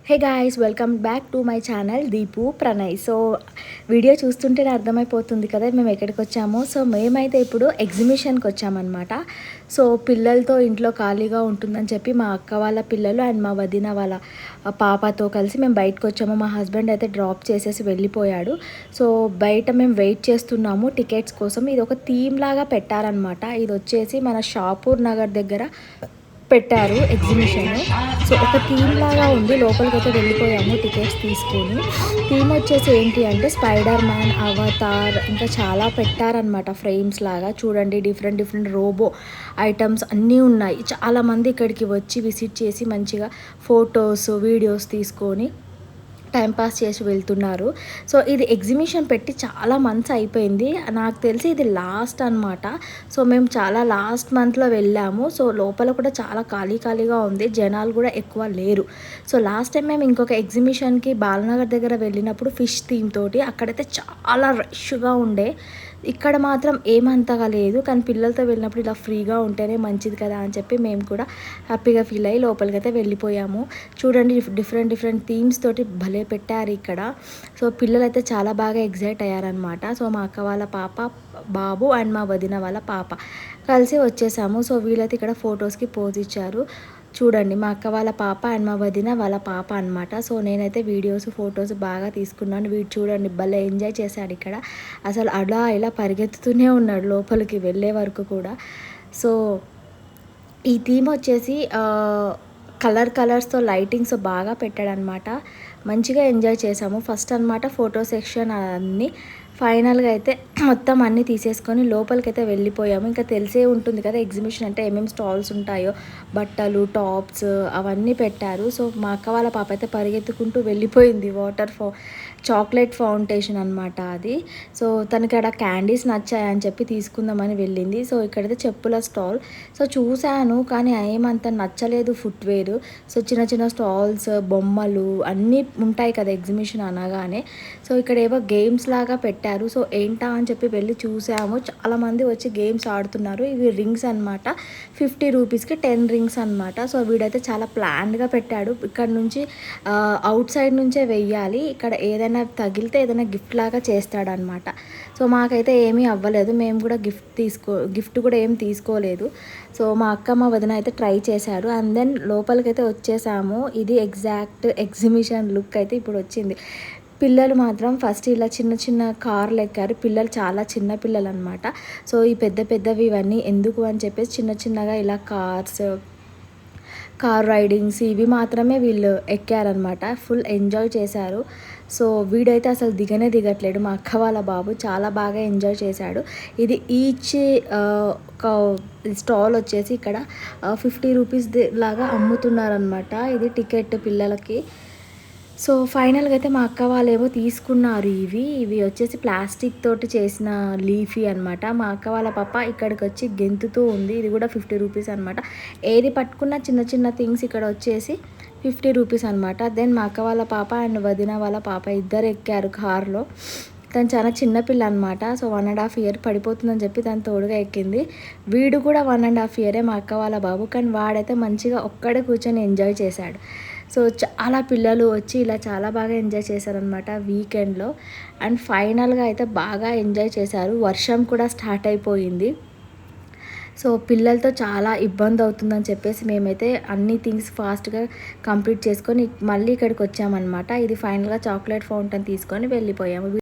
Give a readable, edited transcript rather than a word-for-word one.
Hey guys, welcome back to my channel Deepu Pranay. So video చూస్తుంటేనే అర్థమైపోతుంది కదా మేము ఎక్కడికి వచ్చామో. సో మేమైతే ఇప్పుడు ఎగ్జిబిషన్కి వచ్చామన్నమాట. సో పిల్లలతో ఇంట్లో ఖాళీగా ఉంటుందని చెప్పి మా అక్క వాళ్ళ పిల్లలు అండ్ మా వదిన వాళ్ళ పాపతో కలిసి మేము బయటకు వచ్చాము. మా హస్బెండ్ అయితే డ్రాప్ చేసేసి వెళ్ళిపోయాడు. సో బయట మేము వెయిట్ చేస్తున్నాము టికెట్స్ కోసం. ఇది ఒక థీమ్ లాగా పెట్టారనమాట. ఇది వచ్చేసి మన షాపూర్ నగర్ దగ్గర పెట్టారు ఎగ్జిబిషన్. సో ఒక థీమ్ లాగా ఉంది. లోపలికి అయితే వెళ్ళిపోయాము టికెట్స్ తీసుకొని. థీమ్ వచ్చేసి ఏంటి అంటే స్పైడర్ మ్యాన్, అవతార్, ఇంకా చాలా పెట్టారనమాట ఫ్రేమ్స్ లాగా. చూడండి, డిఫరెంట్ డిఫరెంట్ రోబో ఐటమ్స్ అన్నీ ఉన్నాయి. చాలామంది ఇక్కడికి వచ్చి విజిట్ చేసి మంచిగా ఫొటోస్ వీడియోస్ తీసుకొని టైంపాస్ చేసి వెళ్తున్నారు. సో ఇది ఎగ్జిబిషన్ పెట్టి చాలా మంత్స్ అయిపోయింది. నాకు తెలిసి ఇది లాస్ట్ అనమాట. సో మేము చాలా లాస్ట్ మంత్లో వెళ్ళాము. సో లోపల కూడా చాలా ఖాళీగా ఉంది, జనాలు కూడా ఎక్కువ లేరు. సో లాస్ట్ టైం మేము ఇంకొక ఎగ్జిబిషన్కి బాలనగర్ దగ్గర వెళ్ళినప్పుడు ఫిష్ థీమ్ తోటి అక్కడైతే చాలా రష్గా ఉండే. ఇక్కడ మాత్రం ఏమంతగా లేదు, కానీ పిల్లలతో వెళ్ళినప్పుడు ఇలా ఫ్రీగా ఉంటేనే మంచిది కదా అని చెప్పి మేము కూడా హ్యాపీగా ఫీల్ అయ్యి లోపలికైతే వెళ్ళిపోయాము. చూడండి, డిఫరెంట్ థీమ్స్ తోటి భలే పెట్టారు ఇక్కడ. సో పిల్లలైతే చాలా బాగా ఎగ్జైట్ అయ్యారనమాట. సో మా అక్క వాళ్ళ పాప, బాబు అండ్ మా వదిన వాళ్ళ పాప కలిసి వచ్చేసాము. సో వీళ్ళైతే ఇక్కడ ఫొటోస్కి పోజ్ ఇచ్చారు. చూడండి, మా అక్క వాళ్ళ పాప అండ్ మా వదిన వాళ్ళ పాప అనమాట. సో నేనైతే వీడియోస్ ఫొటోస్ బాగా తీసుకున్నాను. వీడు చూడండి భలే ఎంజాయ్ చేశాడు ఇక్కడ. అసలు అలా ఇలా పరిగెత్తుతూనే ఉన్నాడు లోపలికి వెళ్ళే వరకు కూడా. సో ఈ థీమ్ వచ్చేసి కలర్స్తో లైటింగ్స్ బాగా పెట్టాడనమాట. మంచిగా ఎంజాయ్ చేసాము. ఫస్ట్ అనమాట ఫోటో సెక్షన్ అన్నీ, ఫైనల్గా అయితే మొత్తం అన్నీ తీసేసుకొని లోపలికైతే వెళ్ళిపోయాము. ఇంకా తెలిసే ఉంటుంది కదా ఎగ్జిబిషన్ అంటే ఏమేమి స్టాల్స్ ఉంటాయో, బట్టలు, టాప్స్ అవన్నీ పెట్టారు. సో మా అక్క వాళ్ళ పాప అయితే పరిగెత్తుకుంటూ వెళ్ళిపోయింది. చాక్లెట్ ఫౌంటేషన్ అనమాట అది. సో తనకి అక్కడ క్యాండీస్ నచ్చాయని చెప్పి తీసుకుందామని వెళ్ళింది. సో ఇక్కడైతే చెప్పుల స్టాల్. సో చూశాను, కానీ ఏమంత నచ్చలేదు ఫుట్వేర్. సో చిన్న స్టాల్స్, బొమ్మలు అన్నీ ఉంటాయి కదా ఎగ్జిబిషన్ అనగానే. సో ఇక్కడ ఏవో గేమ్స్ లాగా పెట్టారు. సో ఏంటా అని చెప్పి వెళ్ళి చూసాము. చాలామంది వచ్చి గేమ్స్ ఆడుతున్నారు. ఇవి రింగ్స్ అనమాట. 50 రూపీస్కి 10 రింగ్స్ అనమాట. సో వీడైతే చాలా ప్లాన్డ్గా పెట్టాడు. ఇక్కడ నుంచి అవుట్ సైడ్ నుంచే వెయ్యాలి. ఇక్కడ ఏదైనా తగిలితే ఏదైనా గిఫ్ట్ లాగా చేస్తాడనమాట. సో మాకైతే ఏమీ అవ్వలేదు. మేము కూడా గిఫ్ట్ కూడా ఏం తీసుకోలేదు. సో మా అక్క మా వదిన అయితే ట్రై చేశారు. అండ్ దెన్ లోపలికైతే వచ్చేసాము. ఇది ఎగ్జాక్ట్ ఎగ్జిబిషన్ లుక్ అయితే ఇప్పుడు వచ్చింది. పిల్లలు మాత్రం ఫస్ట్ ఇలా చిన్న కార్లు ఎక్కారు. పిల్లలు చాలా చిన్న పిల్లలు అనమాట. సో ఈ పెద్దవి ఇవన్నీ ఎందుకు అని చెప్పేసి చిన్నగా ఇలా కార్ రైడింగ్స్ ఇవి మాత్రమే వీళ్ళు ఎక్కారనమాట. ఫుల్ ఎంజాయ్ చేశారు. సో వీడైతే అసలు దిగట్లేడు. మా అక్క వాళ్ళ బాబు చాలా బాగా ఎంజాయ్ చేశాడు. ఇది ఈచ్ స్టాల్ వచ్చేసి ఇక్కడ 50 రూపీస్ లాగా అమ్ముతున్నారనమాట. ఇది టికెట్ పిల్లలకి. సో ఫైనల్గా అయితే మా అక్క వాళ్ళేమో తీసుకున్నారు. ఇవి వచ్చేసి ప్లాస్టిక్ తోటి చేసిన లీఫీ అనమాట. మా అక్క వాళ్ళ పాప ఇక్కడికి వచ్చి గెంతుతూ ఉంది. ఇది కూడా 50 రూపీస్ అనమాట. ఏది పట్టుకున్న చిన్న థింగ్స్ ఇక్కడ వచ్చేసి 50 రూపీస్ అనమాట. దెన్ మా అక్క వాళ్ళ పాప అండ్ వదిన వాళ్ళ పాప ఇద్దరు ఎక్కారు కార్లో. తను చాలా చిన్నపిల్ల అనమాట. సో 1.5 ఇయర్ పడిపోతుందని చెప్పి తను తోడుగా ఎక్కింది. వీడు కూడా 1.5 ఇయరే మా అక్క వాళ్ళ బాబు, కానీ వాడైతే మంచిగా ఒక్కడే కూర్చొని ఎంజాయ్ చేశాడు. సో చాలా పిల్లలు వచ్చి ఇలా చాలా బాగా ఎంజాయ్ చేశారనమాట వీకెండ్లో. అండ్ ఫైనల్గా అయితే బాగా ఎంజాయ్ చేశారు. వర్షం కూడా స్టార్ట్ అయిపోయింది. సో పిల్లలతో చాలా ఇబ్బంది అవుతుందని చెప్పేసి మేమైతే అన్ని థింగ్స్ ఫాస్ట్గా కంప్లీట్ చేసుకొని మళ్ళీ ఇక్కడికి వచ్చామన్నమాట. ఇది ఫైనల్గా చాక్లెట్ ఫౌంటైన్ తీసుకొని వెళ్ళిపోయాము.